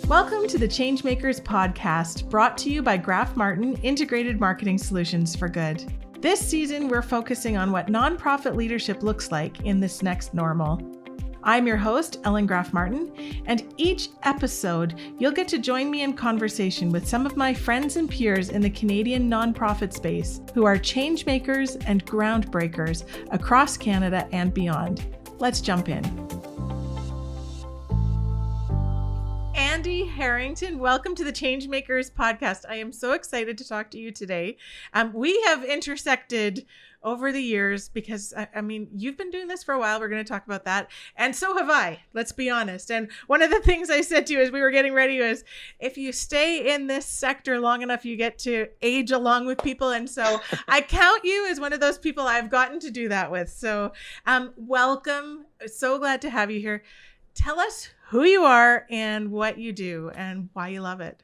Welcome to the Changemakers podcast, brought to you by Graf-Martin Integrated Marketing Solutions for Good. This season, we're focusing on what nonprofit leadership looks like in this next normal. I'm your host, Ellen Graf-Martin, and each episode, you'll get to join me in conversation with some of my friends and peers in the Canadian nonprofit space who are changemakers and groundbreakers across Canada and beyond. Let's jump in. Andy Harrington, welcome to the Changemakers podcast. I am so excited to talk to you today. We have intersected over the years because, I mean, you've been doing this for a while. We're going to talk about that. And so have I, let's be honest. And one of the things I said to you as we were getting ready was, if you stay in this sector long enough, you get to age along with people. And so I count you as one of those people I've gotten to do that with. So welcome. So glad to have you here. Tell us who you are and what you do and why you love it.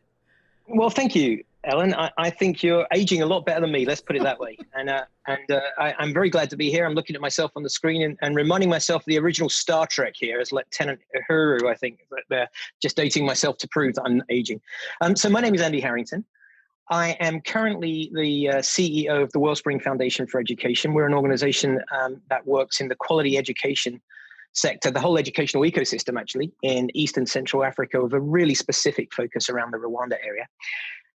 Well, thank you, Ellen. I think you're aging a lot better than me. Let's put it that way. And I'm very glad to be here. I'm looking at myself on the screen and reminding myself of the original Star Trek here as Lieutenant Uhuru, I think. But just dating myself to prove that I'm aging. So my name is Andy Harrington. I am currently the CEO of the Wellspring Foundation for Education. We're an organization that works in the quality education sector, the whole educational ecosystem actually, in East and Central Africa, with a really specific focus around the Rwanda area.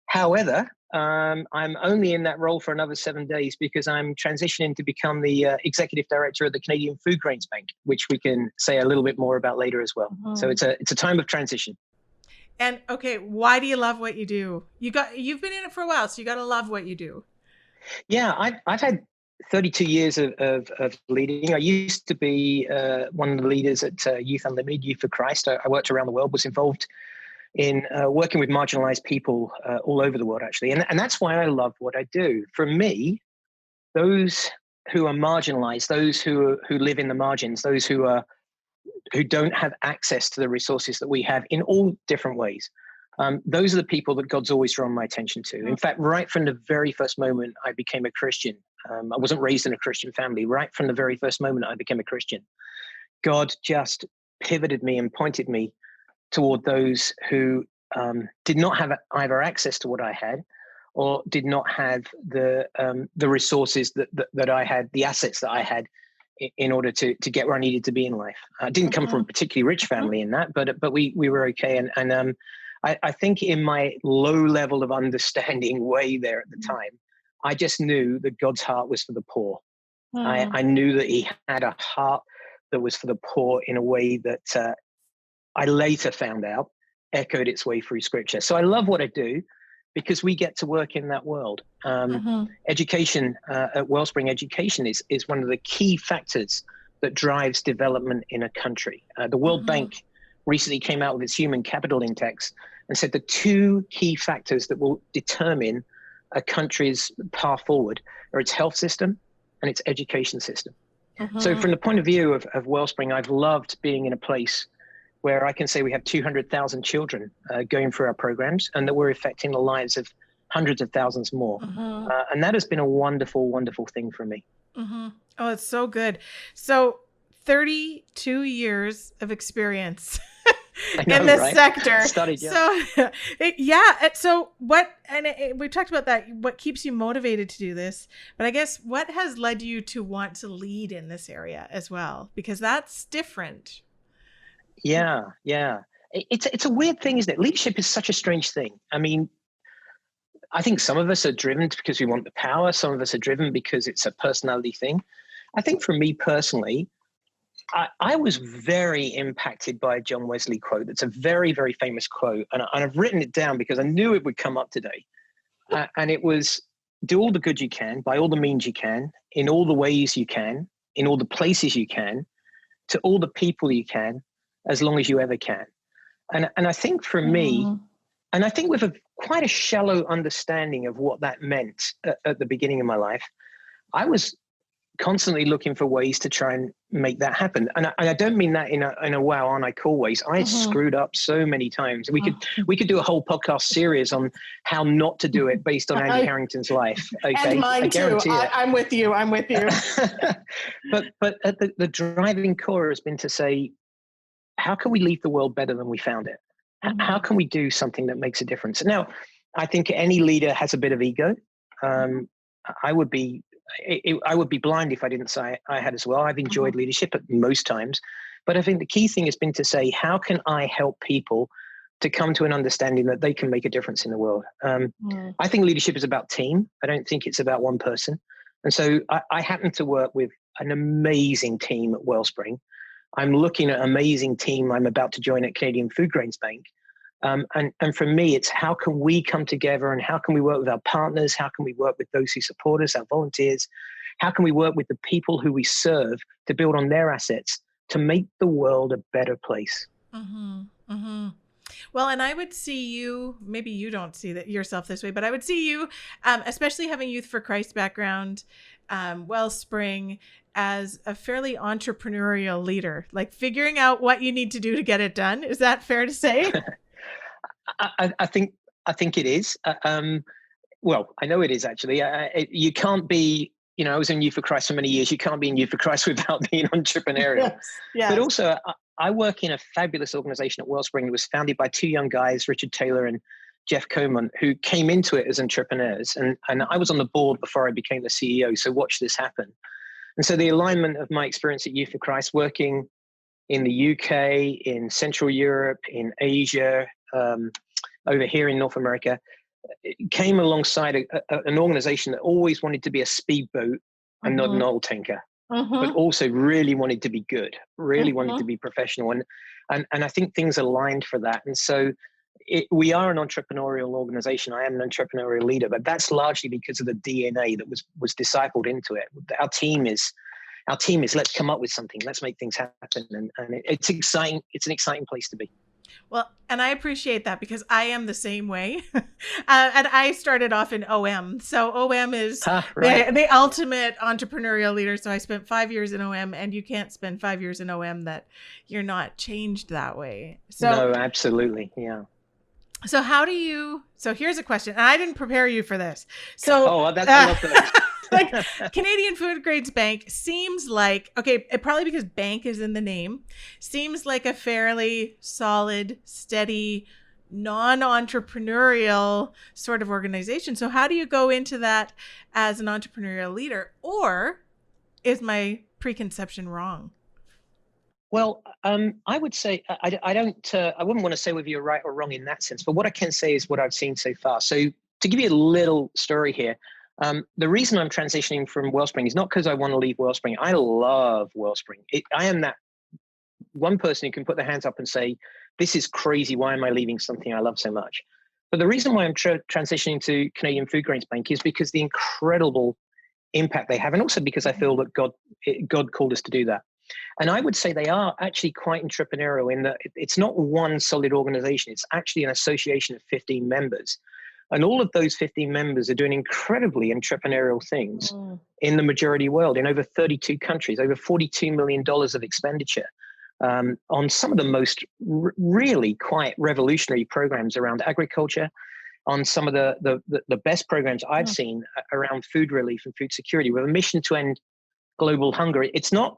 However, I'm only in that role for another 7 days because I'm transitioning to become the executive director of the Canadian Foodgrains Bank, which we can say a little bit more about later as well. Mm-hmm. So it's a time of transition. And okay, why do you love what you do? You've been in it for a while, so you got to love what you do. Yeah, I've had 32 years of leading. I used to be one of the leaders at Youth Unlimited, Youth for Christ. I worked around the world, was involved in working with marginalized people all over the world, actually. And that's why I love what I do. For me, those who are marginalized, those who live in the margins, those who don't have access to the resources that we have in all different ways, those are the people that God's always drawn my attention to. In fact, right from the very first moment I became a Christian, I wasn't raised in a Christian family. Right from the very first moment I became a Christian, God just pivoted me and pointed me toward those who did not have either access to what I had or did not have the resources that I had, the assets that I had in order to get where I needed to be in life. I didn't come from a particularly rich family in that, but we were okay. And I think in my low level of understanding way there at the time, I just knew that God's heart was for the poor. I knew that he had a heart that was for the poor in a way that I later found out echoed its way through scripture. So I love what I do because we get to work in that world. Education at Wellspring Education is one of the key factors that drives development in a country. The World Bank recently came out with its human capital index and said the two key factors that will determine a country's path forward are its health system and its education system. So from the point of view of Wellspring, I've loved being in a place where I can say we have 200,000 children going through our programs and that we're affecting the lives of hundreds of thousands more. And that has been a wonderful, wonderful thing for me. Oh, it's so good. So 32 years of experience in this sector. Studied, yeah. So So what, and we've talked about that, what keeps you motivated to do this, but I guess what has led you to want to lead in this area as well? Because that's different. Yeah. It's a weird thing, isn't it? Leadership is such a strange thing. I mean, I think some of us are driven because we want the power. Some of us are driven because it's a personality thing. I think for me personally, I was very impacted by a John Wesley quote. That's a very, very famous quote. And I've written it down because I knew it would come up today. And it was, do all the good you can, by all the means you can, in all the ways you can, in all the places you can, to all the people you can, as long as you ever can. And I think for me, and I think with quite a shallow understanding of what that meant at the beginning of my life, I was constantly looking for ways to try and make that happen. And I don't mean that in a wow, aren't I cool ways. I screwed up so many times. We could do a whole podcast series on how not to do it based on Andy Harrington's life. Okay? And mine too. I'm with you. But at the driving core has been to say, how can we leave the world better than we found it? How can we do something that makes a difference? Now, I think any leader has a bit of ego. I would be blind if I didn't say I had as well. I've enjoyed leadership at most times, but I think the key thing has been to say, how can I help people to come to an understanding that they can make a difference in the world? I think leadership is about team. I don't think it's about one person. And so I happen to work with an amazing team at Wellspring. I'm looking at an amazing team I'm about to join at Canadian Foodgrains Bank. And for me, it's how can we come together and how can we work with our partners? How can we work with those who support us, our volunteers? How can we work with the people who we serve to build on their assets to make the world a better place? Well, and I would see you, maybe you don't see that yourself this way, but I would see you, especially having Youth for Christ background, Wellspring, as a fairly entrepreneurial leader, like figuring out what you need to do to get it done. Is that fair to say? I think it is. Well, I know it is actually. You can't be, I was in Youth for Christ for many years. You can't be in Youth for Christ without being entrepreneurial. Yes. But also, I work in a fabulous organization at Wellspring that was founded by two young guys, Richard Taylor and Jeff Comont, who came into it as entrepreneurs. And I was on the board before I became the CEO, so watch this happen. And so the alignment of my experience at Youth for Christ, working in the UK, in Central Europe, in Asia, over here in North America, it came alongside an organization that always wanted to be a speedboat and not an oil tanker, but also really wanted to be good, really wanted to be professional. And I think things aligned for that. And so we are an entrepreneurial organization. I am an entrepreneurial leader, but that's largely because of the DNA that was discipled into it. Our team is let's come up with something, let's make things happen. And it's exciting. It's an exciting place to be. Well, and I appreciate that because I am the same way. And I started off in OM. So OM is the ultimate entrepreneurial leader. So I spent 5 years in OM, and you can't spend 5 years in OM that you're not changed that way. So no, absolutely. Yeah. So so here's a question, and I didn't prepare you for this. So I love that. Like Canadian Foodgrains Bank seems like, okay, probably because bank is in the name, seems like a fairly solid, steady, non-entrepreneurial sort of organization. So how do you go into that as an entrepreneurial leader? Or is my preconception wrong? Well, I would say I wouldn't want to say whether you're right or wrong in that sense, but what I can say is what I've seen so far. So to give you a little story here, the reason I'm transitioning from Wellspring is not because I want to leave Wellspring. I love Wellspring. I am that one person who can put their hands up and say, this is crazy. Why am I leaving something I love so much? But the reason why I'm transitioning to Canadian Foodgrains Bank is because the incredible impact they have, and also because I feel that God called us to do that. And I would say they are actually quite entrepreneurial in that it's not one solid organization. It's actually an association of 15 members. And all of those 15 members are doing incredibly entrepreneurial things in the majority world, in over 32 countries, over $42 million of expenditure on some of the most really quite revolutionary programs around agriculture, on some of the best programs I've seen around food relief and food security with a mission to end global hunger. It's not,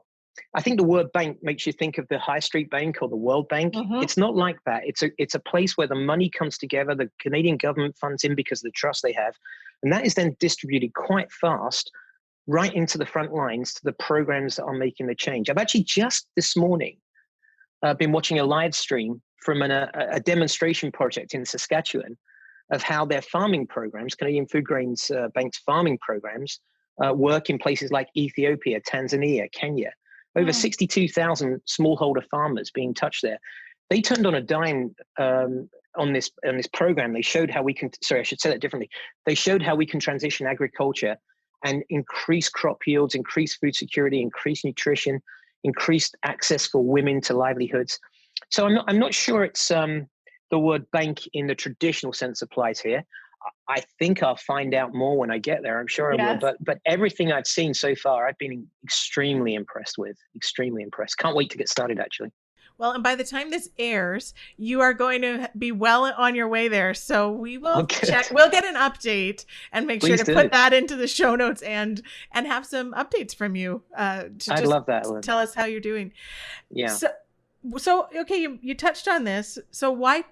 I think the word bank makes you think of the High Street Bank or the World Bank. It's not like that. It's a place where the money comes together. The Canadian government funds in because of the trust they have. And that is then distributed quite fast right into the front lines to the programs that are making the change. I've actually just this morning been watching a live stream from a demonstration project in Saskatchewan of how their farming programs, Canadian Foodgrains Bank's farming programs, work in places like Ethiopia, Tanzania, Kenya. Over 62,000 smallholder farmers being touched there. They turned on a dime on this program. They showed how we can. Sorry, I should say that differently. They showed how we can transition agriculture and increase crop yields, increase food security, increase nutrition, increase access for women to livelihoods. So I'm not sure it's the word bank in the traditional sense applies here. I think I'll find out more when I get there. I'm sure I will. But everything I've seen so far, I've been extremely impressed with. Extremely impressed. Can't wait to get started, actually. Well, and by the time this airs, you are going to be well on your way there. So we will check. We'll get an update and make sure to put that into the show notes and have some updates from you. I'd love that. Tell us how you're doing. Yeah. So, okay, you touched on this. So why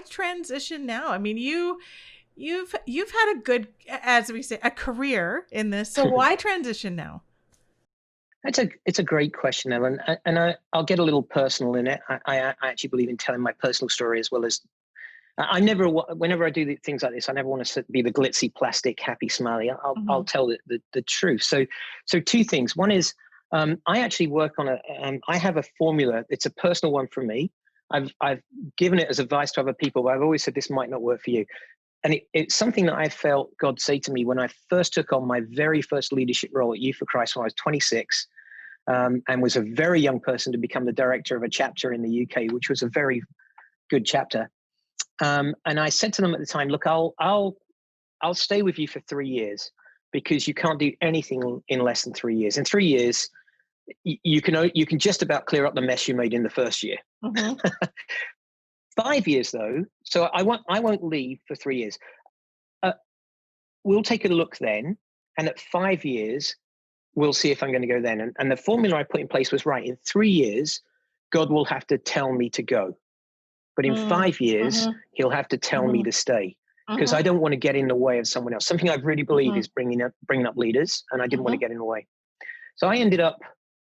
transition now? I mean, you've had a good, as we say, a career in this. So why transition now? It's a great question, Ellen, and I'll get a little personal in it. I actually believe in telling my personal story as well as I never. Whenever I do things like this, I never want to be the glitzy, plastic, happy, smiley. I'll tell the truth. So two things. One is I actually work on I have a formula. It's a personal one for me. I've given it as advice to other people, but I've always said this might not work for you. And it's something that I felt God say to me when I first took on my very first leadership role at Youth for Christ when I was 26, and was a very young person to become the director of a chapter in the UK, which was a very good chapter. And I said to them at the time, look, I'll stay with you for 3 years because you can't do anything in less than 3 years. In 3 years, you can just about clear up the mess you made in the first year. 5 years though, so I won't leave for 3 years. We'll take a look then, and at 5 years, we'll see if I'm going to go then. And the formula I put in place was right. In 3 years, God will have to tell me to go. But in 5 years, he'll have to tell me to stay because I don't want to get in the way of someone else. Something I really believe is bringing up leaders, and I didn't want to get in the way. So I ended up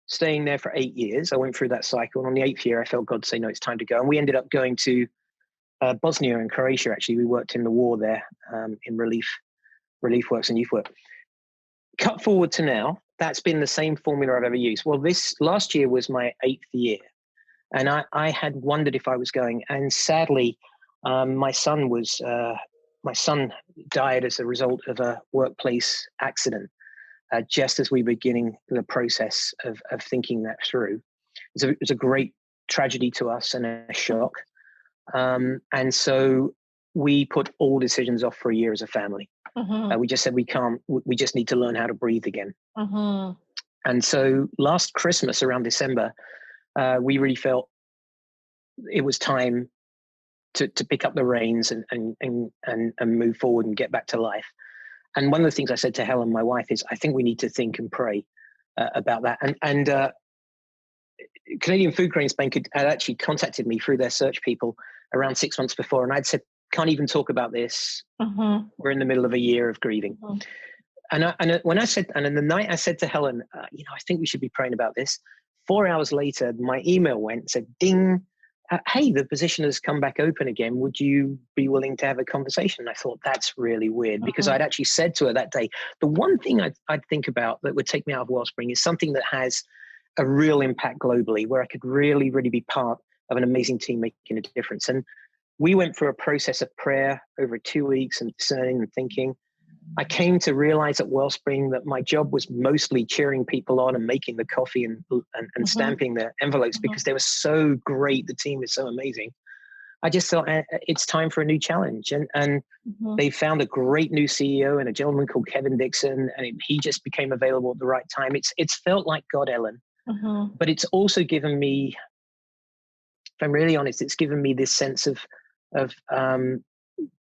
staying there for 8 years. I went through that cycle. And on the 8th year, I felt God say, no, it's time to go. And we ended up going to Bosnia and Croatia, actually. We worked in the war there in relief works and youth work. Cut forward to now, that's been the same formula I've ever used. Well, this last year was my 8th year. And I had wondered if I was going. And sadly, my son died as a result of a workplace accident. Just as we were beginning the process of thinking that through. It's a great tragedy to us and a shock. And so we put all decisions off for a year as a family. We just said we just need to learn how to breathe again. And so last Christmas around December, we really felt it was time to pick up the reins and move forward and get back to life. And one of the things I said to Helen, my wife, is I think we need to think and pray about that. And Canadian Foodgrains Bank had actually contacted me through their search people around 6 months before. And I'd said, can't even talk about this. We're in the middle of a year of grieving. And when I said, and in the night I said to Helen, I think we should be praying about this. 4 hours later, my email went and said, ding, hey, the position has come back open again. Would you be willing to have a conversation? And I thought, that's really weird because I'd actually said to her that day, the one thing I'd think about that would take me out of Wellspring is something that has a real impact globally, where I could really, really be part of an amazing team making a difference. And we went through a process of prayer over 2 weeks and discerning and thinking. I came to realize at Wellspring that my job was mostly cheering people on and making the coffee and stamping the envelopes because they were so great. The team is so amazing. I just thought it's time for a new challenge. And they found a great new CEO and a gentleman called Kevin Dixon, and he just became available at the right time. It's felt like God, Ellen, but it's also given me, if I'm really honest, it's given me this sense of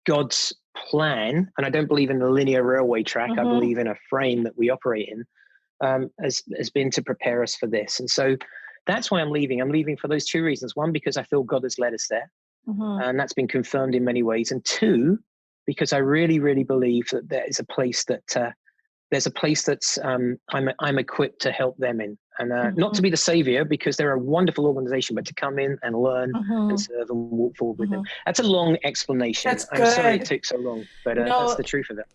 God's plan, and I don't believe in the linear railway track. I believe in a frame that we operate in, has been to prepare us for this. And so that's why I'm leaving. I'm leaving for those two reasons. One, because I feel God has led us there, and that's been confirmed in many ways. And two, because I really, really believe that there is a place that that's I'm equipped to help them in, and not to be the savior, because they're a wonderful organization, but to come in and learn and serve and walk forward with them. That's a long explanation. That's good. I'm sorry it took so long, but that's the truth of it.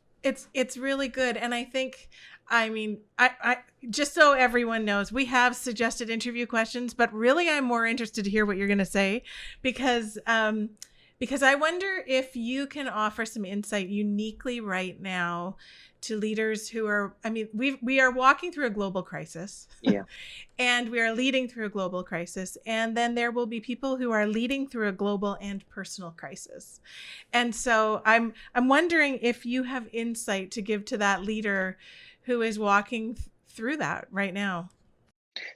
It's really good. And I think, I mean, I just so everyone knows, we have suggested interview questions, but really I'm more interested to hear what you're going to say, because I wonder if you can offer some insight uniquely right now to leaders who are, I mean, we are walking through a global crisis. Yeah. And we are leading through a global crisis. And then there will be people who are leading through a global and personal crisis. And so I'm wondering if you have insight to give to that leader who is walking through that right now.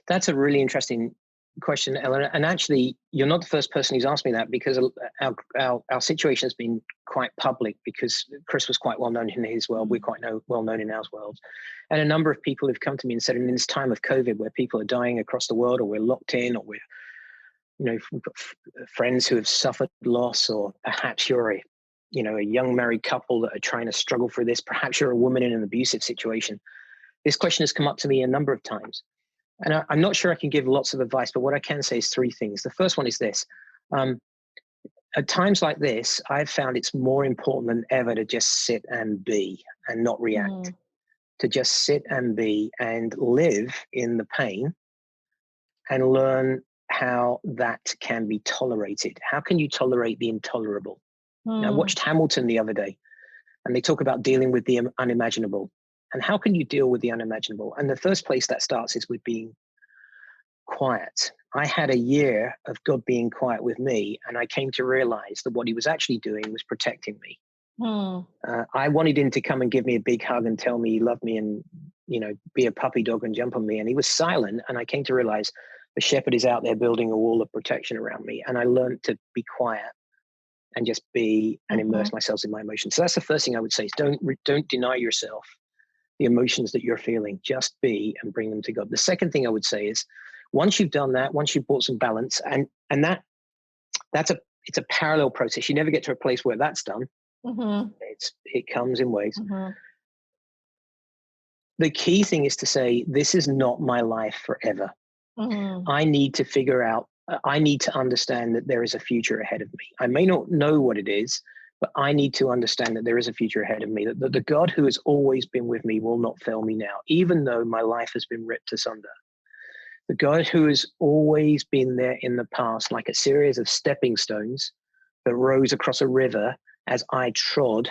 That's a really interesting question, Ellen. And actually, you're not the first person who's asked me that, because our situation has been quite public, because Chris was quite well known in his world. We're quite well known in our world. And a number of people have come to me and said, in this time of COVID, where people are dying across the world, or we're locked in, or if we've got friends who have suffered loss, or perhaps you're a young married couple that are trying to struggle through this. Perhaps you're a woman in an abusive situation. This question has come up to me a number of times. And I'm not sure I can give lots of advice, but what I can say is three things. The first one is this. At times like this, I've found it's more important than ever to just sit and be and not react, to just sit and be and live in the pain and learn how that can be tolerated. How can you tolerate the intolerable? I watched Hamilton the other day, and they talk about dealing with the unimaginable. And how can you deal with the unimaginable? And the first place that starts is with being quiet. I had a year of God being quiet with me, and I came to realize that what he was actually doing was protecting me. I wanted him to come and give me a big hug and tell me he loved me and, be a puppy dog and jump on me. And he was silent. And I came to realize the shepherd is out there building a wall of protection around me. And I learned to be quiet and just be and immerse myself in my emotions. So that's the first thing I would say is don't deny yourself the emotions that you're feeling. Just be and bring them to God. The second thing I would say is, once you've done that, once you've brought some balance, and it's a parallel process. You never get to a place where that's done. It comes in waves. The key thing is to say, this is not my life forever. I need to figure out, I need to understand that there is a future ahead of me. I may not know what it is, but I need to understand that there is a future ahead of me, that the God who has always been with me will not fail me now, even though my life has been ripped asunder. The God who has always been there in the past, like a series of stepping stones that rose across a river as I trod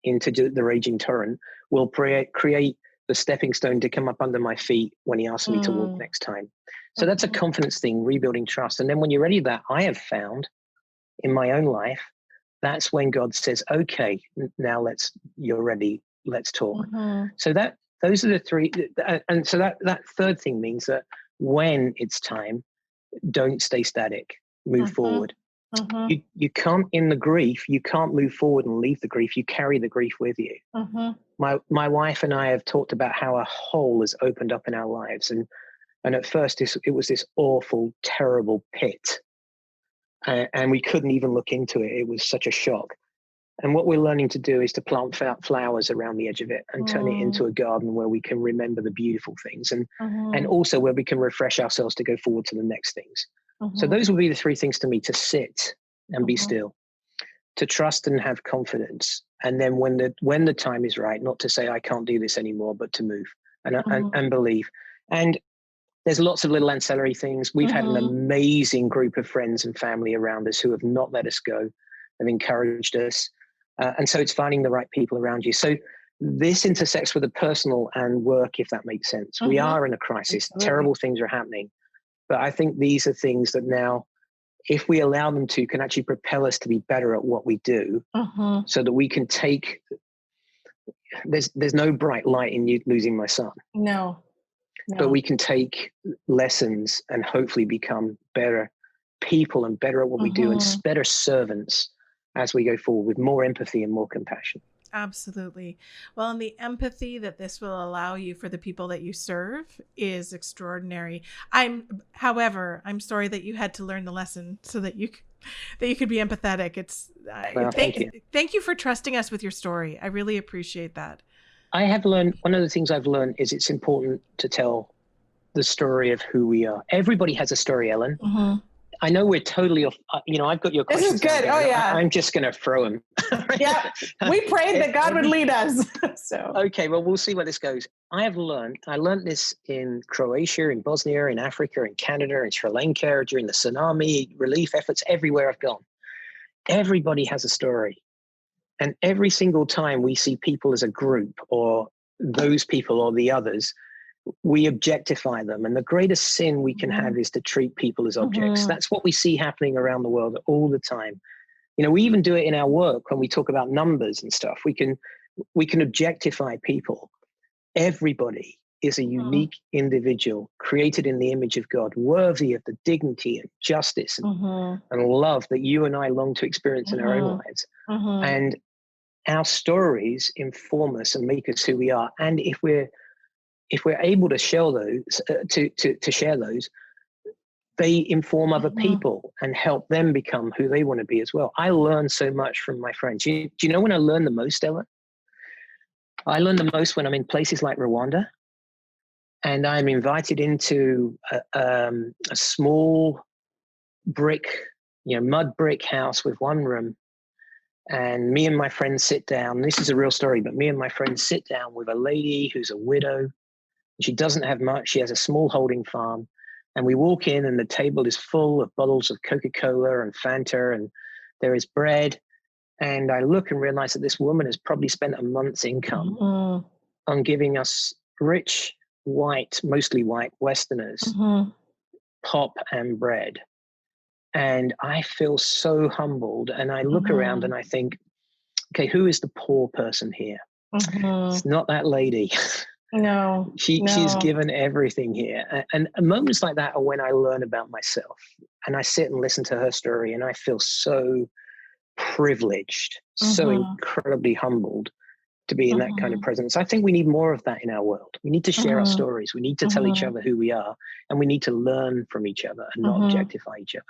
into the raging torrent, will create the stepping stone to come up under my feet when he asks me to walk next time. So that's a confidence thing, rebuilding trust. And then when you're ready to that, I have found in my own life, that's when God says, okay, now you're ready, let's talk. So those are the three. And so that third thing means that when it's time, don't stay static, move forward. You can't, in the grief, you can't move forward and leave the grief. You carry the grief with you. My wife and I have talked about how a hole has opened up in our lives. And at first it was this awful, terrible pit. And we couldn't even look into it. It was such a shock. And what we're learning to do is to plant flowers around the edge of it and turn it into a garden where we can remember the beautiful things and also where we can refresh ourselves to go forward to the next things. So those would be the three things to me: to sit and be still, to trust and have confidence. And then when the time is right, not to say I can't do this anymore, but to move and believe. And there's lots of little ancillary things. We've had an amazing group of friends and family around us who have not let us go, have encouraged us. And so it's finding the right people around you. So this intersects with the personal and work, if that makes sense. We are in a crisis. Absolutely. Terrible things are happening. But I think these are things that now, if we allow them to, can actually propel us to be better at what we do, so that we can take, there's no bright light in you losing my son. No. But we can take lessons and hopefully become better people and better at what we do, and better servants as we go forward, with more empathy and more compassion. Absolutely. Well, and the empathy that this will allow you for the people that you serve is extraordinary. However, I'm sorry that you had to learn the lesson so that you could be empathetic. Thank you for trusting us with your story. I really appreciate that. I have learned, one of the things I've learned is it's important to tell the story of who we are. Everybody has a story, Ellen. I know we're totally off. I've got your questions. This is good. Oh, yeah. I'm just going to throw them. Yeah. We prayed that God would lead us. So. Okay, well, we'll see where this goes. I learned this in Croatia, in Bosnia, in Africa, in Canada, in Sri Lanka, during the tsunami relief efforts, everywhere I've gone. Everybody has a story. And every single time we see people as a group, or those people or the others, we objectify them. And the greatest sin we can have is to treat people as objects. That's what we see happening around the world all the time. We even do it in our work when we talk about numbers and stuff. We can objectify people. Everybody is a unique individual created in the image of God, worthy of the dignity and justice and love that you and I long to experience in our own lives. And our stories inform us and make us who we are. And if we're able to share those, to share those, they inform other Mm-hmm. people and help them become who they want to be as well. I learn so much from my friends. Do you know when I learn the most, Ella? I learn the most when I'm in places like Rwanda and I'm invited into a small brick, mud brick house with one room. And me and my friends sit down. This is a real story, but me and my friends sit down with a lady who's a widow. She doesn't have much. She has a small holding farm. And we walk in and the table is full of bottles of Coca-Cola and Fanta, and there is bread. And I look and realize that this woman has probably spent a month's income on giving us rich, white, mostly white Westerners, pop and bread. And I feel so humbled. And I look around and I think, okay, who is the poor person here? It's not that lady. No, She's given everything here. And moments like that are when I learn about myself. And I sit and listen to her story and I feel so privileged, so incredibly humbled to be in that kind of presence. I think we need more of that in our world. We need to share our stories. We need to tell each other who we are, and we need to learn from each other and not objectify each other.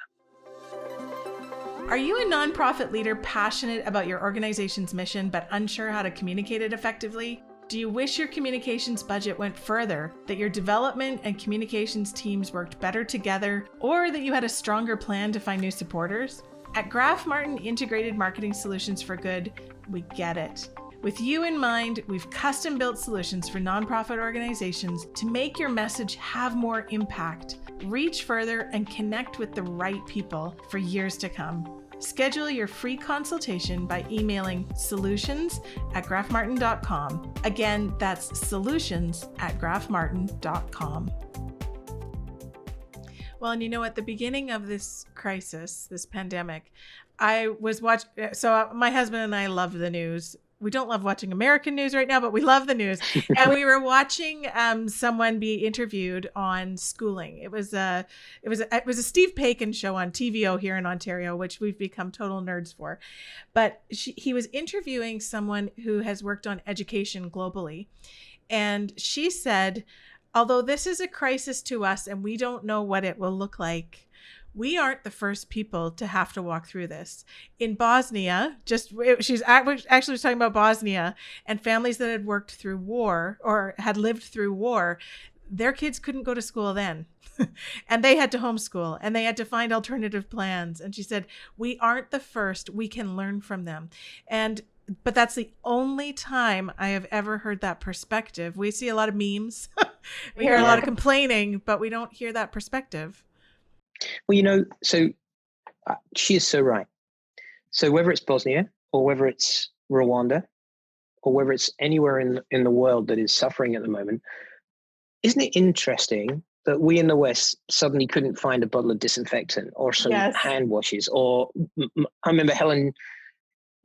Are you a nonprofit leader passionate about your organization's mission but unsure how to communicate it effectively? Do you wish your communications budget went further, that your development and communications teams worked better together, or that you had a stronger plan to find new supporters? At Graf-Martin Integrated Marketing Solutions for Good, we get it. With you in mind, we've custom-built solutions for nonprofit organizations to make your message have more impact, reach further, and connect with the right people for years to come. Schedule your free consultation by emailing solutions@grafmartin.com. Again, that's solutions@grafmartin.com. Well, and at the beginning of this crisis, this pandemic, I was watching. So my husband and I love the news. We don't love watching American news right now, but we love the news. And we were watching someone be interviewed on schooling. It was a Steve Paikin show on TVO here in Ontario, which we've become total nerds for. But he was interviewing someone who has worked on education globally, and she said, although this is a crisis to us and we don't know what it will look like, we aren't the first people to have to walk through this. In Bosnia, she's actually was talking about Bosnia and families that had worked through war or had lived through war. Their kids couldn't go to school then. And they had to homeschool and they had to find alternative plans. And she said, we aren't the first. We can learn from them. But that's the only time I have ever heard that perspective. We see a lot of memes. We hear a lot of complaining, but we don't hear that perspective. Well, so she is so right. So whether it's Bosnia or whether it's Rwanda or whether it's anywhere in the world that is suffering at the moment, isn't it interesting that we in the West suddenly couldn't find a bottle of disinfectant or some hand washes? Or I remember Helen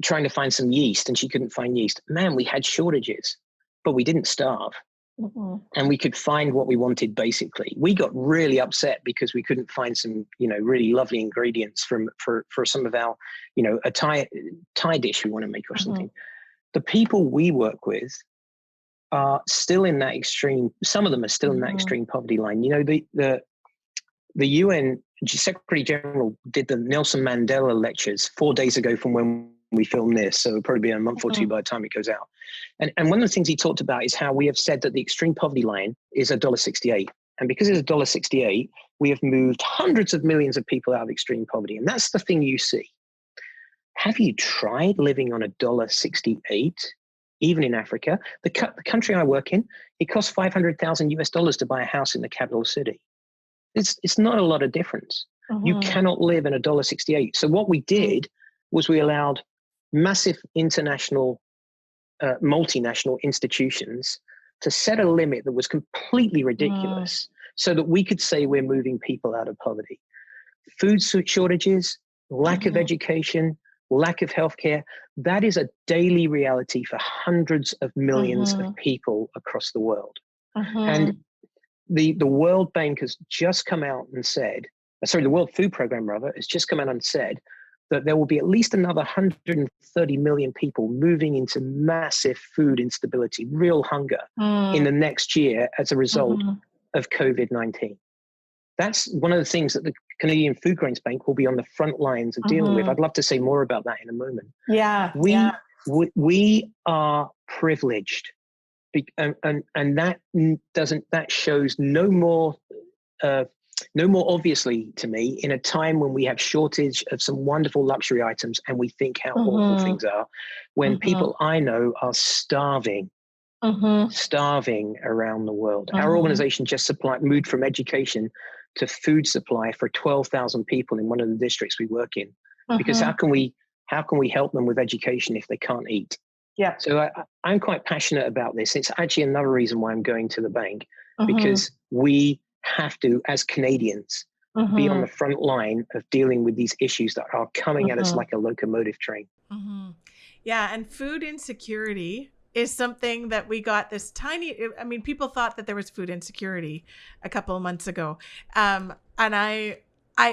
trying to find some yeast and she couldn't find yeast. Man, we had shortages, but we didn't starve. And we could find what we wanted, basically. We got really upset because we couldn't find some, really lovely ingredients for some of our, a Thai dish we want to make or something. The people we work with are still in that extreme. Some of them are still in that extreme poverty line. The UN Secretary General did the Nelson Mandela lectures 4 days ago from when we film this, so it'll probably be a month or two by the time it goes out. And one of the things he talked about is how we have said that the extreme poverty line is $1.68. And because it's $1.68, we have moved hundreds of millions of people out of extreme poverty. And that's the thing you see. Have you tried living on $1.68, even in Africa? The country I work in, it costs $500,000 to buy a house in the capital city. It's not a lot of difference. You cannot live in $1.68. So what we did was we allowed massive international, multinational institutions to set a limit that was completely ridiculous so that we could say we're moving people out of poverty. Food shortages, lack of education, lack of healthcare, that is a daily reality for hundreds of millions of people across the world. And the World Bank has just come out and said, the World Food Program rather, has just come out and said that there will be at least another 130 million people moving into massive food instability, real hunger in the next year as a result of COVID-19. that's one of the things that the Canadian Foodgrains Bank will be on the front lines of dealing with. I'd love to say more about that in a moment. We are privileged, and that shows no more obviously to me in a time when we have shortage of some wonderful luxury items, and we think how awful things are, when people I know are starving around the world. Our organization just moved from education to food supply for 12,000 people in one of the districts we work in. Because how can we help them with education if they can't eat? Yeah. So I'm quite passionate about this. It's actually another reason why I'm going to the bank, because we have to, as Canadians, be on the front line of dealing with these issues that are coming at us like a locomotive train. Yeah, and food insecurity is something that we got this tiny, I mean, people thought that there was food insecurity a couple of months ago. And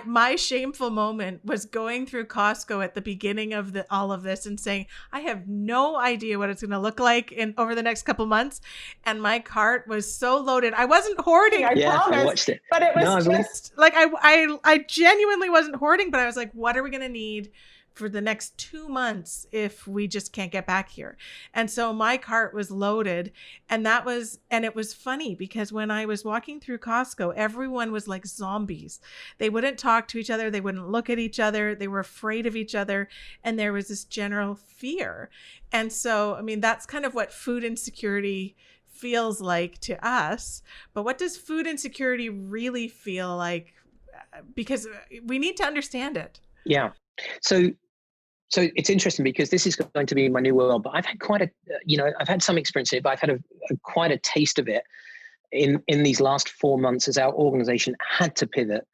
my shameful moment was going through Costco at the beginning of all of this and saying, I have no idea what it's going to look like over the next couple months. And my cart was so loaded. I wasn't hoarding, I promise. I watched it. But it was just like, I genuinely wasn't hoarding, but I was like, what are we going to need for the next 2 months if we just can't get back here? And so my cart was loaded, and it was funny because when I was walking through Costco, everyone was like zombies. They wouldn't talk to each other. They wouldn't look at each other. They were afraid of each other. And there was this general fear. And so, I mean, that's kind of what food insecurity feels like to us. But what does food insecurity really feel like? Because we need to understand it. Yeah. So it's interesting because this is going to be my new world, but I've had I've had some experience here, but I've had quite a taste of it in these last 4 months as our organization had to pivot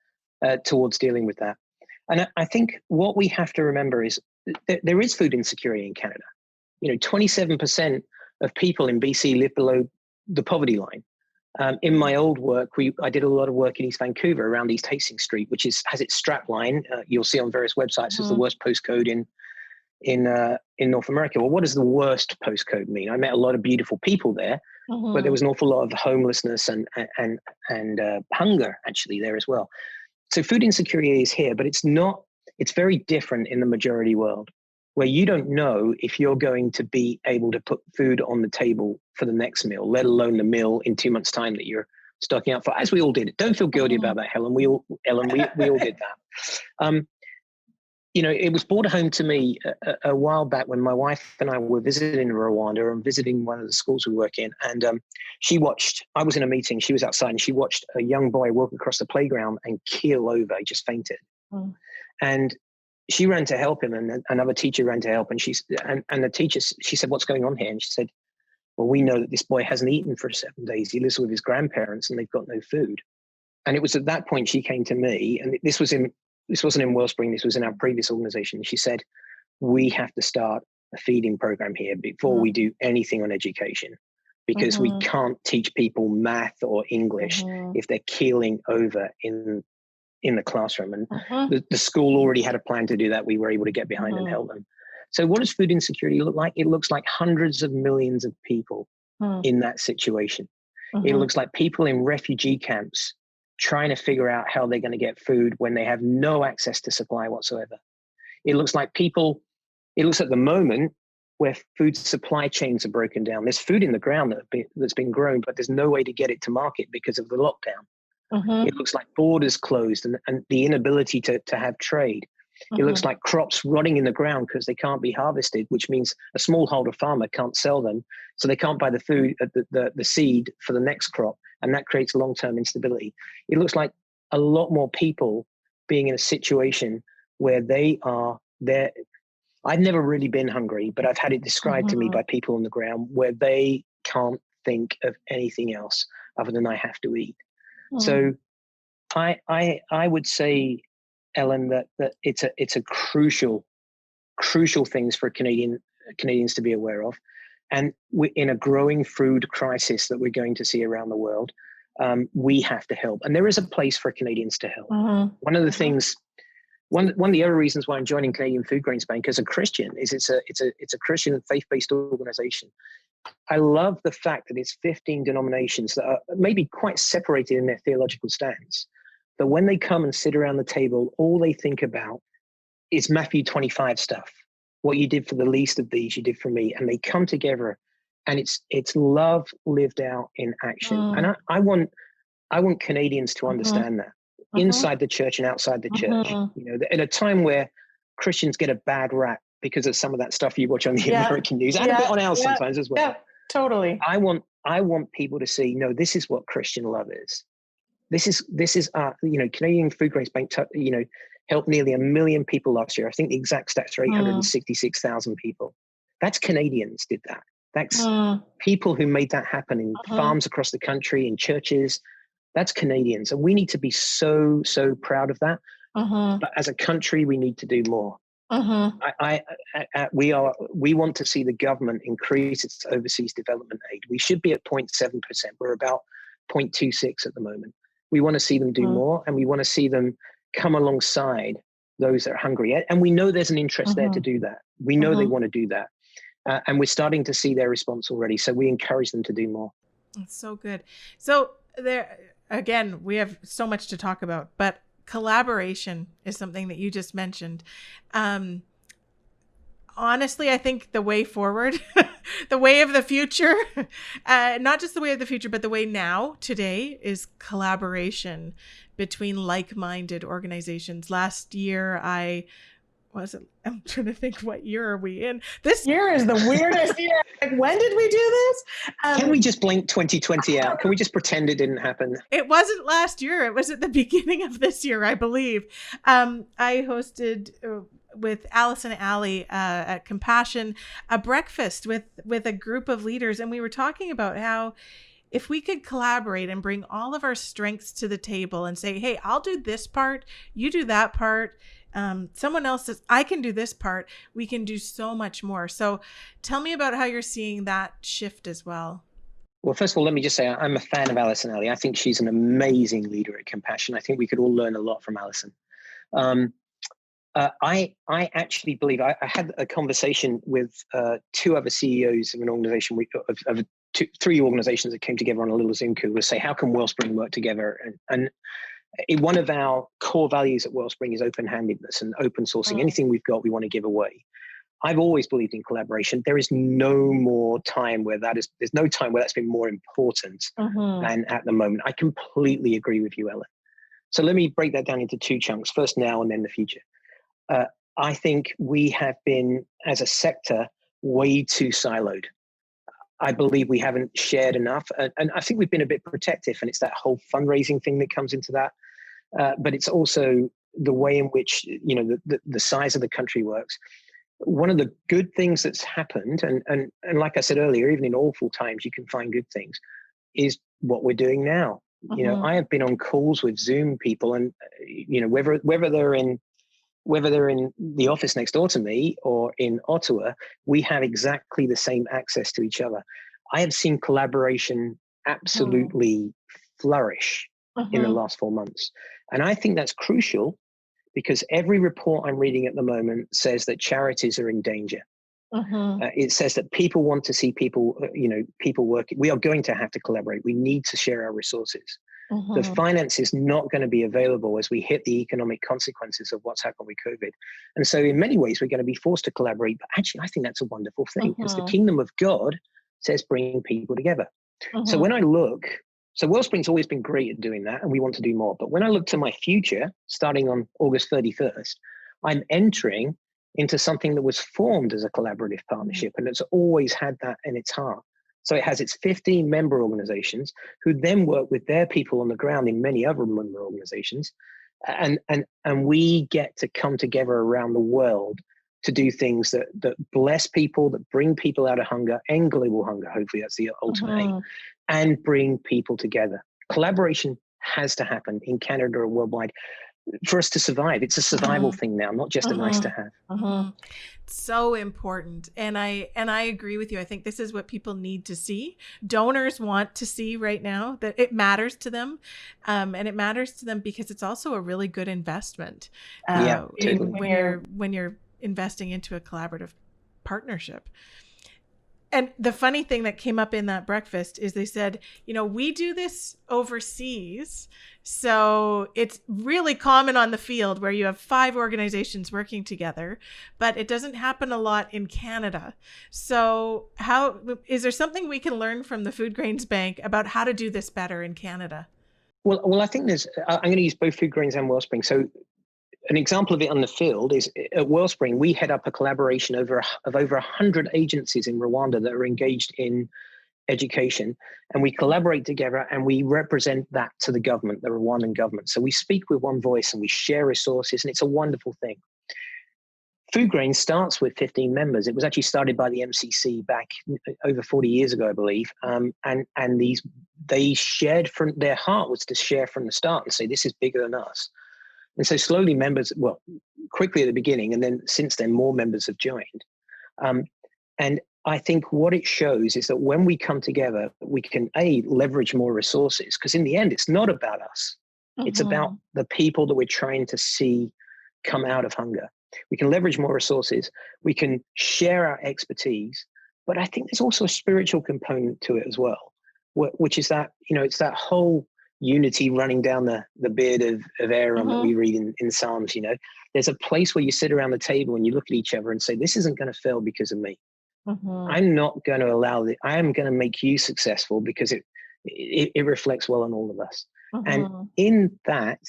towards dealing with that. And I think what we have to remember is there is food insecurity in Canada. 27% of people in BC live below the poverty line. In my old work, I did a lot of work in East Vancouver around East Hastings Street, which has its strap line. You'll see on various websites as the worst postcode in North America. Well, what does the worst postcode mean? I met a lot of beautiful people there, but there was an awful lot of homelessness and hunger actually there as well. So food insecurity is here, but it's not. It's very different in the majority world, where you don't know if you're going to be able to put food on the table for the next meal, let alone the meal in 2 months' time that you're stocking up for, as we all did. Don't feel guilty about that, Helen. We all did that. It was brought home to me a while back when my wife and I were visiting Rwanda and visiting one of the schools we work in. And I was in a meeting, she was outside, and she watched a young boy walk across the playground and keel over. He just fainted. And she ran to help him, and another teacher ran to help. And the teacher, she said, "What's going on here?" And she said, "Well, we know that this boy hasn't eaten for 7 days. He lives with his grandparents and they've got no food." And it was at that point she came to me, and this wasn't in Wellspring, this was in our previous organization. She said, "We have to start a feeding program here before we do anything on education, because we can't teach people math or English if they're keeling over in the classroom." And the school already had a plan to do that. We were able to get behind and help them. So what does food insecurity look like? It looks like hundreds of millions of people in that situation. It looks like people in refugee camps trying to figure out how they're going to get food when they have no access to supply whatsoever. It looks like it looks at the moment where food supply chains are broken down. There's food in the ground that's been grown, but there's no way to get it to market because of the lockdown. It looks like borders closed and the inability to have trade. It looks like crops rotting in the ground because they can't be harvested, which means a smallholder farmer can't sell them. So they can't buy the food, the seed for the next crop. And that creates long-term instability. It looks like a lot more people being in a situation where they are there. I've never really been hungry, but I've had it described to me by people on the ground where they can't think of anything else other than I have to eat. So I would say, Ellen, that it's a crucial things for Canadians to be aware of. And we're in a growing food crisis that we're going to see around the world. We have to help, and there is a place for Canadians to help. One of the things, one of the other reasons why I'm joining Canadian Foodgrains Bank as a Christian is it's a Christian faith-based organization. I love the fact that it's 15 denominations that are maybe quite separated in their theological stance, that when they come and sit around the table, all they think about is Matthew 25 stuff. What you did for the least of these, you did for me. And they come together, and it's love lived out in action. And I want Canadians to understand that inside the church and outside the church. At a time where Christians get a bad rap because of some of that stuff you watch on the American news, and a bit on ours sometimes as well. Yeah, totally. I want people to see, no, this is what Christian love is. This is Canadian Foodgrains Bank, helped nearly 1 million people last year. I think the exact stats are 866,000 people. That's Canadians did that. That's people who made that happen in farms across the country, in churches. That's Canadians. And we need to be so, so proud of that. But as a country, we need to do more. We want to see the government increase its overseas development aid. We should be at 0.7%. We're about 0.26 at the moment. We want to see them do more, and we want to see them come alongside those that are hungry. And we know there's an interest there to do that. We know they want to do that. And we're starting to see their response already. So we encourage them to do more. That's so good. So there, again, we have so much to talk about, but collaboration is something that you just mentioned. Honestly, I think the way forward, the way of the future, not just the way of the future, but the way now, today, is collaboration between like-minded organizations. Last year, I'm trying to think, what year are we in? This year is the weirdest year. Like, when did we do this? Can we just blink 2020 out? Can we just pretend it didn't happen? It wasn't last year. It was at the beginning of this year, I believe. I hosted with Alice and Allie at Compassion a breakfast with a group of leaders. And we were talking about how if we could collaborate and bring all of our strengths to the table and say, hey, I'll do this part, you do that part. Someone else says, I can do this part. We can do so much more. So tell me about how you're seeing that shift as well. Well, first of all, let me just say I'm a fan of Alison Alley. I think she's an amazing leader at Compassion. I think we could all learn a lot from Alison. I actually believe I had a conversation with two other CEOs of an organization, of three organizations that came together on a little Zoom call to say, how can Wellspring work together? And one of our core values at Wellspring is open-handedness and open sourcing. Anything we've got, we want to give away. I've always believed in collaboration. There is no more time where there's no time where that's been more important than at the moment. I completely agree with you, Ellen. So let me break that down into two chunks, first now and then the future. I think we have been, as a sector, way too siloed. I believe we haven't shared enough. And I think we've been a bit protective, and it's that whole fundraising thing that comes into that. But it's also the way in which, the size of the country works. One of the good things that's happened, and like I said earlier, even in awful times, you can find good things, is what we're doing now. I have been on calls with Zoom people, and, whether they're in the office next door to me or in Ottawa, we have exactly the same access to each other. I have seen collaboration absolutely flourish in the last 4 months. And I think that's crucial, because every report I'm reading at the moment says that charities are in danger. It says that people want to see people working. We are going to have to collaborate. We need to share our resources. The finance is not going to be available as we hit the economic consequences of what's happened with COVID. And so in many ways, we're going to be forced to collaborate. But actually, I think that's a wonderful thing, because the kingdom of God says bringing people together. So when I look, so Wellspring's always been great at doing that, and we want to do more. But when I look to my future, starting on August 31st, I'm entering into something that was formed as a collaborative partnership, and it's always had that in its heart. So it has its 15 member organizations who then work with their people on the ground in many other member organizations. And we get to come together around the world to do things that bless people, that bring people out of hunger, end global hunger. Hopefully that's the ultimate aim, and bring people together. Collaboration has to happen in Canada and worldwide for us to survive. It's a survival thing now, not just a nice to have. So important. And I agree with you. I think this is what people need to see. Donors want to see right now, that it matters to them. And it matters to them because it's also a really good investment. Totally. When you're investing into a collaborative partnership. And the funny thing that came up in that breakfast is they said, we do this overseas. So it's really common on the field where you have 5 organizations working together, but it doesn't happen a lot in Canada. So is there something we can learn from the Foodgrains Bank about how to do this better in Canada? Well, I think I'm going to use both Foodgrains and Wellspring. So an example of it on the field is at Wellspring, we head up a collaboration of over 100 agencies in Rwanda that are engaged in education, and we collaborate together and we represent that to the government, the Rwandan government. So we speak with one voice and we share resources, and it's a wonderful thing. Foodgrains starts with 15 members. It was actually started by the MCC back over 40 years ago, I believe. They shared from their heart was to share from the start and say, this is bigger than us. And so slowly members, quickly at the beginning, and then since then, more members have joined. And I think what it shows is that when we come together, we can, leverage more resources, because in the end, it's not about us. Mm-hmm. It's about the people that we're trying to see come out of hunger. We can leverage more resources. We can share our expertise. But I think there's also a spiritual component to it as well, which is that, it's that whole unity running down the beard of Aaron that we read in Psalms. There's a place where you sit around the table and you look at each other and say, this isn't going to fail because of me. I'm not going to allow it. I am going to make you successful because it reflects well on all of us. And in that,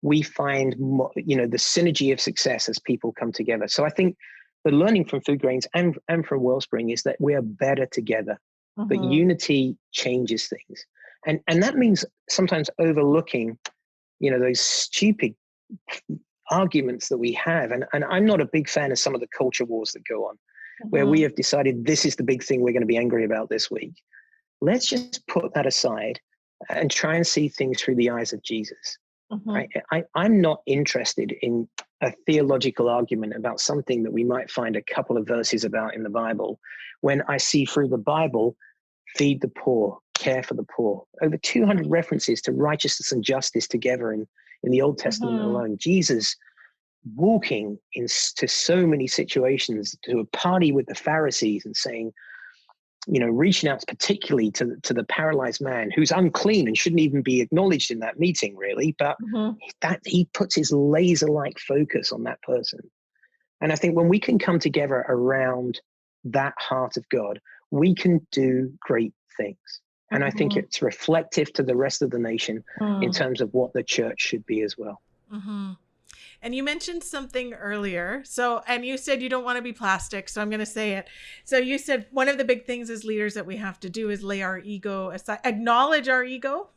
we find the synergy of success as people come together. So I think the learning from Foodgrains and from Wellspring is that we are better together. But unity changes things. And that means sometimes overlooking, those stupid arguments that we have. And I'm not a big fan of some of the culture wars that go on, where we have decided this is the big thing we're going to be angry about this week. Let's just put that aside and try and see things through the eyes of Jesus. Right? I'm not interested in a theological argument about something that we might find a couple of verses about in the Bible, when I see through the Bible, feed the poor, care for the poor. Over 200 references to righteousness and justice together in the Old Testament alone. Jesus walking into so many situations, to a party with the Pharisees and saying, reaching out particularly to the paralyzed man who's unclean and shouldn't even be acknowledged in that meeting, really. But that he puts his laser-like focus on that person. And I think when we can come together around that heart of God, we can do great things. And I think it's reflective to the rest of the nation in terms of what the church should be as well. And you mentioned something earlier. And you said you don't want to be plastic, so I'm going to say it. So you said one of the big things as leaders that we have to do is lay our ego aside, acknowledge our ego.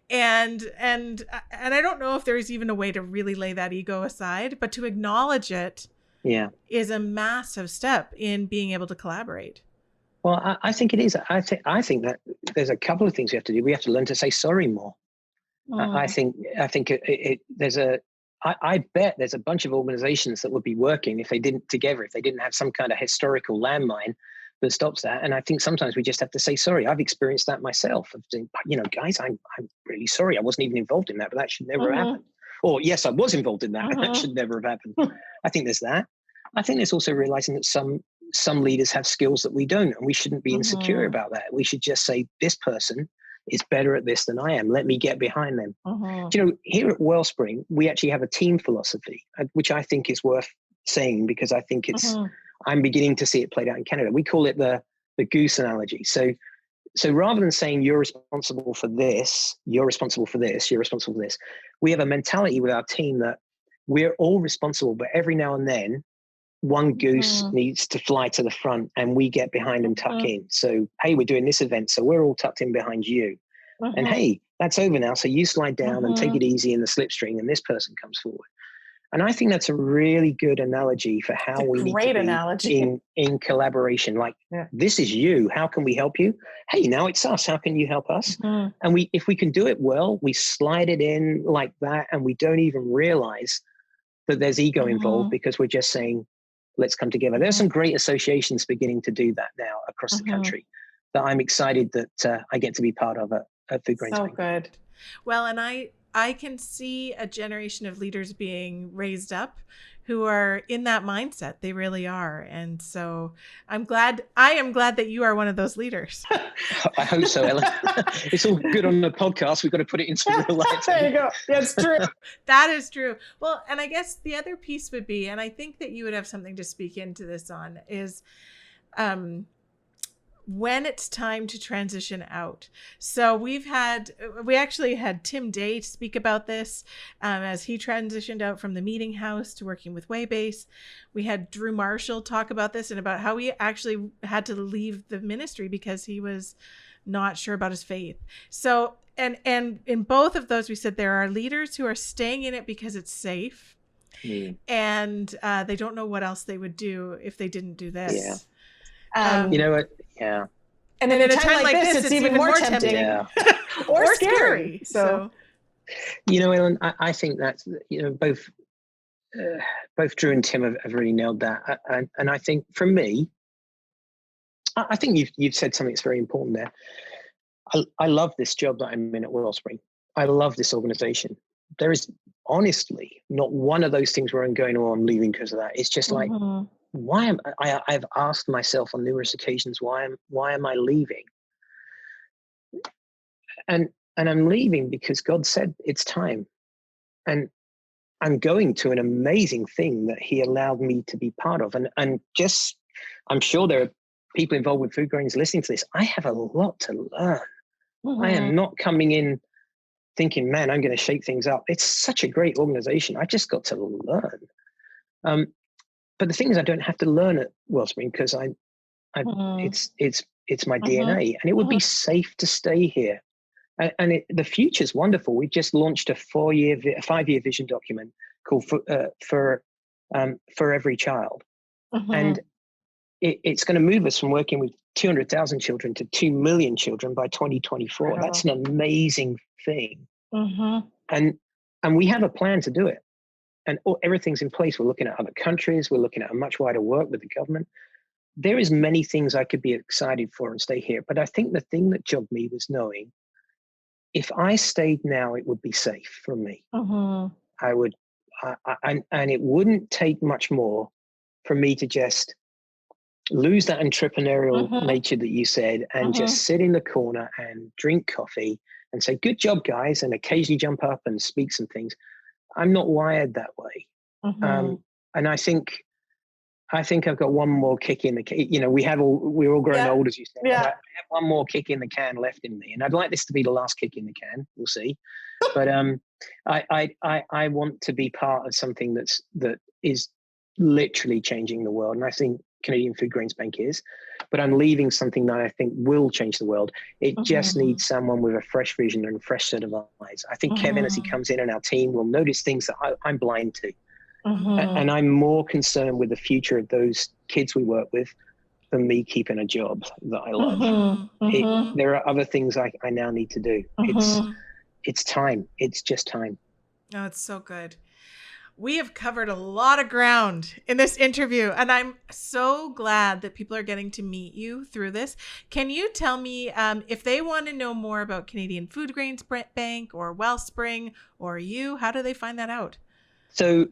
and I don't know if there's even a way to really lay that ego aside, but to acknowledge it is a massive step in being able to collaborate. Well, I think it is. I think that there's a couple of things we have to do. We have to learn to say sorry more. I think I bet there's a bunch of organizations that would be working if they didn't have some kind of historical landmine that stops that. And I think sometimes we just have to say sorry. I've experienced that myself. Of saying, guys, I'm really sorry. I wasn't even involved in that, but that should never have happened. Or yes, I was involved in that, but that should never have happened. I think there's that. I think there's also realizing that some leaders have skills that we don't, and we shouldn't be insecure about that. We should just say, this person is better at this than I am. Let me get behind them. Here at Wellspring, we actually have a team philosophy, which I think is worth saying, because I think I'm beginning to see it played out in Canada. We call it the goose analogy. So rather than saying you're responsible for this, you're responsible for this, you're responsible for this, we have a mentality with our team that we're all responsible, but every now and then one goose needs to fly to the front and we get behind and tuck in. So, hey, we're doing this event, so we're all tucked in behind you. And hey, that's over now, so you slide down and take it easy in the slipstream and this person comes forward. And I think that's a really good analogy for how we need to be in collaboration. Like, this is you. How can we help you? Hey, now it's us. How can you help us? And if we can do it well, we slide it in like that, and we don't even realize that there's ego involved, because we're just saying, let's come together. There's some great associations beginning to do that now across the country that I'm excited that I get to be part of at Foodgrains Bank. So good. Well, and I I can see a generation of leaders being raised up who are in that mindset. They really are. And so I am glad that you are one of those leaders. I hope so, Ellen. It's all good on the podcast. We've got to put it into real life. There you go. That's true. That is true. Well, and I guess the other piece would be, and I think that you would have something to speak into this on, is when it's time to transition out. So we actually had Tim Day speak about this as he transitioned out from the meeting house to working with Waybase. We had Drew Marshall talk about this and about how he actually had to leave the ministry because he was not sure about his faith. So, and in both of those, we said there are leaders who are staying in it because it's safe, and they don't know what else they would do if they didn't do this. Yeah. You know what? Yeah. And then in a time like this, it's even more tempting. Yeah. or scary. So, you know, Ellen, I think that's, you know, both Drew and Tim have really nailed that. And I think for me, I think you've said something that's very important there. I love this job that I'm in at Wellspring. I love this organization. There is honestly not one of those things where I'm going, oh, I'm leaving because of that. It's just like, why am I've asked myself on numerous occasions, why am I leaving? And I'm leaving because God said it's time. And I'm going to an amazing thing that he allowed me to be part of. And just, I'm sure there are people involved with food grains listening to this. I have a lot to learn. I am not coming in thinking, man, I'm going to shake things up. It's such a great organization. I just got to learn. But the thing is, I don't have to learn at Wellspring because it's my DNA, and it would be safe to stay here. And the future's wonderful. We've just launched a 5-year vision document called for every child, and it's going to move us from working with 200,000 children to 2 million children by 2024. Wow. That's an amazing thing. And we have a plan to do it. And everything's in place. We're looking at other countries. We're looking at a much wider work with the government. There is many things I could be excited for and stay here. But I think the thing that jogged me was knowing if I stayed now, it would be safe for me. I would, and it wouldn't take much more for me to just lose that entrepreneurial nature that you said and just sit in the corner and drink coffee and say, good job, guys, and occasionally jump up and speak some things. I'm not wired that way. And I think I've got one more kick in the can. You know, we're all growing old, as you said. I have one more kick in the can left in me. And I'd like this to be the last kick in the can. We'll see. But I want to be part of something that is literally changing the world. And I think Canadian Foodgrains Bank is. But I'm leaving something that I think will change the world. It just needs someone with a fresh vision and a fresh set of eyes. I think Kevin, as he comes in and our team, will notice things that I'm blind to. And I'm more concerned with the future of those kids we work with than me keeping a job that I love. There are other things I now need to do. It's time. It's just time. Oh, it's so good. We have covered a lot of ground in this interview, and I'm so glad that people are getting to meet you through this. Can you tell me if they want to know more about Canadian Foodgrains Bank or Wellspring or you, how do they find that out? So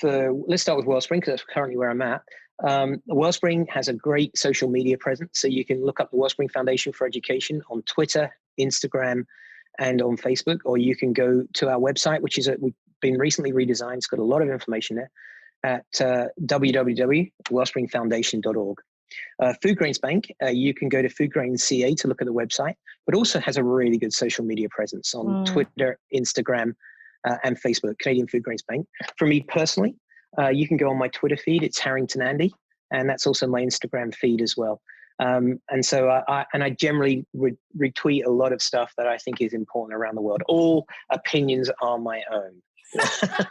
let's start with Wellspring because that's currently where I'm at. Wellspring has a great social media presence, so you can look up the Wellspring Foundation for Education on Twitter, Instagram, and on Facebook, or you can go to our website, which is we've been recently redesigned. It's got a lot of information there at www.wellspringfoundation.org. Foodgrains Bank, you can go to Foodgrains CA to look at the website, but also has a really good social media presence on Twitter, Instagram, and Facebook, Canadian Foodgrains Bank. For me personally, you can go on my Twitter feed. It's Harrington Andy, and that's also my Instagram feed as well. And so I generally retweet a lot of stuff that I think is important around the world. All opinions are my own.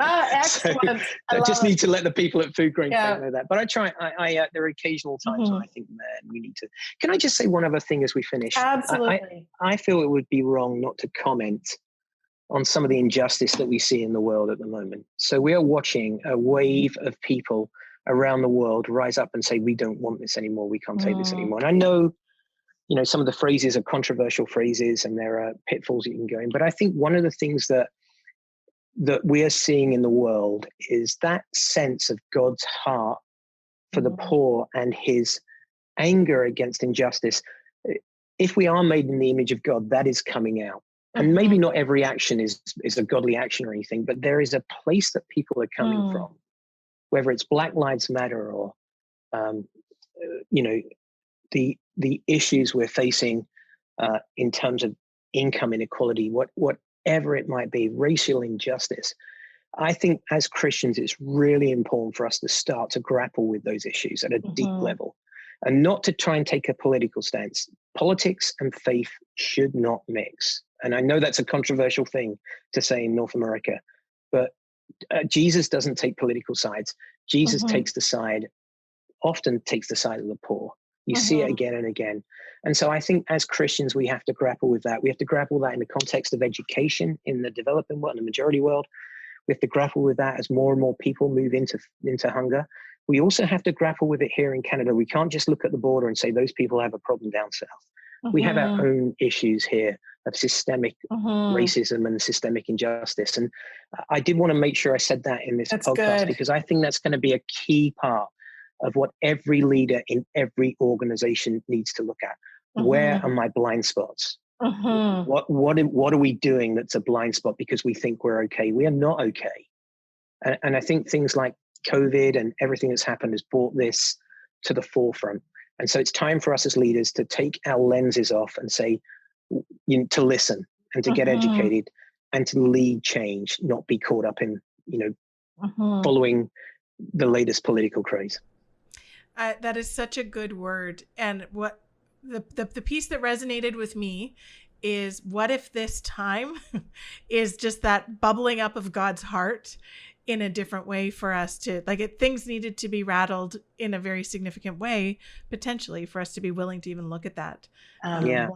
Excellent. I just need to let the people at Foodgrains Bank know that. But I try. There are occasional times when I think, man, we need to. Can I just say one other thing as we finish? Absolutely. I feel it would be wrong not to comment on some of the injustice that we see in the world at the moment. So we are watching a wave of people around the world rise up and say, we don't want this anymore. We can't take this anymore. And I know some of the phrases are controversial phrases and there are pitfalls you can go in. But I think one of the things that we are seeing in the world is that sense of God's heart for the poor and his anger against injustice. If we are made in the image of God, that is coming out. And maybe not every action is a godly action or anything, but there is a place that people are coming from, whether it's Black Lives Matter or, the issues we're facing in terms of income inequality, whatever it might be, racial injustice. I think as Christians, it's really important for us to start to grapple with those issues at a deep level and not to try and take a political stance. Politics and faith should not mix. And I know that's a controversial thing to say in North America, but Jesus doesn't take political sides. Jesus often takes the side of the poor. You see it again and again. And so I think as Christians, we have to grapple with that. We have to grapple with that in the context of education in the developing world, in the majority world. We have to grapple with that as more and more people move into hunger. We also have to grapple with it here in Canada. We can't just look at the border and say those people have a problem down south. We have our own issues here of systemic racism and systemic injustice. And I did want to make sure I said that in this podcast, because I think that's going to be a key part of what every leader in every organization needs to look at. Where are my blind spots? What are we doing that's a blind spot because we think we're okay? We are not okay. And I think things like COVID and everything that's happened has brought this to the forefront. And so it's time for us as leaders to take our lenses off and say, to listen and to get educated and to lead change, not be caught up in, following the latest political craze. That is such a good word. And what the piece that resonated with me is, what if this time is just that bubbling up of God's heart in a different way for us to, things needed to be rattled in a very significant way, potentially, for us to be willing to even look at that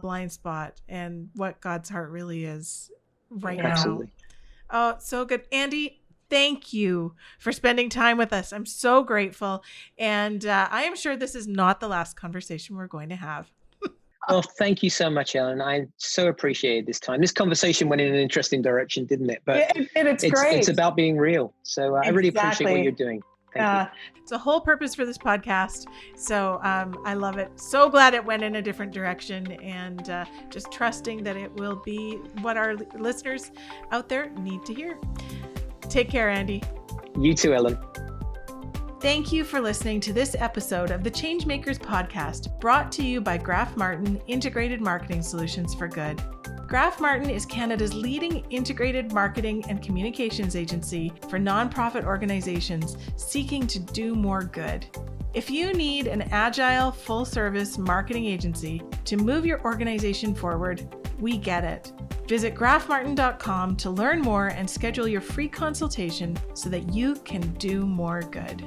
blind spot and what God's heart really is right now. Absolutely. Oh, so good. Andy, thank you for spending time with us. I'm so grateful. And I am sure this is not the last conversation we're going to have. Well, thank you so much, Ellen. I so appreciated this time. This conversation went in an interesting direction, didn't it? But it's great. It's about being real. So I really appreciate what you're doing. Thank you. It's a whole purpose for this podcast. So I love it. So glad it went in a different direction, and just trusting that it will be what our listeners out there need to hear. Take care, Andy. You too, Ellen. Thank you for listening to this episode of the Changemakers podcast, brought to you by Graf-Martin Integrated Marketing Solutions for Good. Graf-Martin is Canada's leading integrated marketing and communications agency for nonprofit organizations seeking to do more good. If you need an agile, full-service marketing agency to move your organization forward, we get it. Visit grafmartin.com to learn more and schedule your free consultation so that you can do more good.